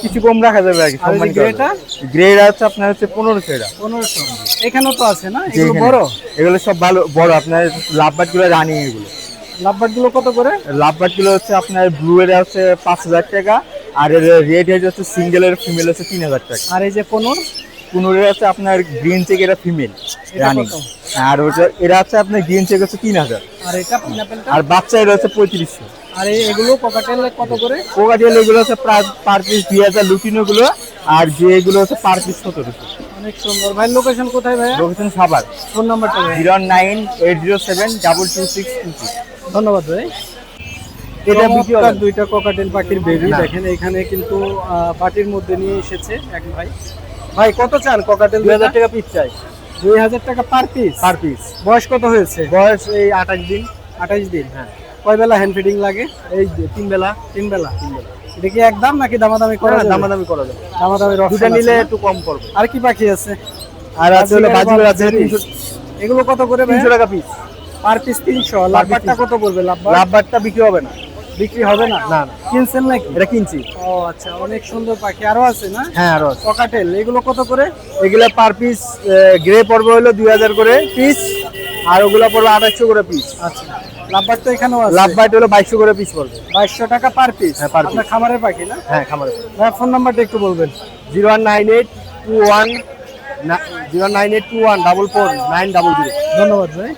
কিছু কম রাখা যাবে আর কি। আর এই যে গ্রেটা? গ্রেড আছে আপনার হচ্ছে 1500 টাকা। 1500। এখানেও তো আছে না? জি, এগুলো এখানে। বড়? এগুলো সব ভালো বড়। আপনার লাভবার্ড গুলো রানিং এগুলো। লাভবার্ড গুলো কত করে? লাভবার্ড গুলো হচ্ছে আপনার ব্লু এর হচ্ছে 5000 টাকা, আর এর রেড হেড হচ্ছে সিঙ্গেল এর ফিমেল হচ্ছে 3000 টাকা। আর এই যে কোনর? পুনরে আছে আপনার গ্রিন চেক, এরা ফিমেল এটা রানিং। কত? আর ওটা এরা আছে আপনার গ্রিন চেক হচ্ছে 3000। আর এটা পাইনাপেলটা? আর বাচ্চা এরা হচ্ছে 3500। আর এগুলো ককাটেল কত করে? কোকাটেল এগুলো হচ্ছে পার পিস 2000, লুটিনো গুলো আর যে এগুলো হচ্ছে পার পিস 1700। অনেক সুন্দর ভাই। লোকেশন কোথায় ভাইয়া? লোকেশন সাভার। ফোন নাম্বারটা ভাই? 09807222626। ধন্যবাদ ভাই। এটা এটা বিক্রি হবে। দুইটা ককাটেল পাখির বেবি না। দেখেন এখানে কিন্তু বাটির মধ্যে নিয়ে এসেছে এক ভাই। ভাই কত চান ককাটেল? 2000 টাকা পিস চাই। 2000 টাকা পার পিস? Per piece. বয়স কত হয়েছে? বয়স এই 28 দিন। 28 দিন। হ্যাঁ। কয় বেলা হ্যান্ড ফিডিং লাগে? এই 3 বেলা। 3 বেলা। এটা কি একদম নাকি দামাদামি করা যাবে? দামাদামি করা যাবে। দামাদামির option দুটো আছে নিলে না? একটু কম পড়বে। আর কি পাখি আছে? আর আছে হলো বাজিগর আছে 300 এগুলো কত করে ভাই? 300 টাকা পিস। Per piece 300। লাভবারটা কত করবে? লাভবার লাভবারটা বিক্রি হবে না। বিক্রি হবে না? না। কিনছেন নাকি? এটা কিনছি। ও আচ্ছা, অনেক সুন্দর পাখি আরো আছে না? হ্যাঁ, আরো আছে। ককাটেল এগুলো কত করে? এগুলা পার পিস গ্রে পড়বে হলো 2000 করে পিস, আর ওগুলা পড়বে 2800 করে পিস। আচ্ছা, লাভবার তো এখানেও আছে। লাভবার্ড হলো 2200 করে পিস পড়বে। 2200 টাকা পার পিস। হ্যাঁ, per piece। আপনার খামারের পাখি না? হ্যাঁ, খামারে। ভাই ফোন নাম্বারটা একটু বলবেন। 01821 0982144 900। ধন্যবাদ ভাই।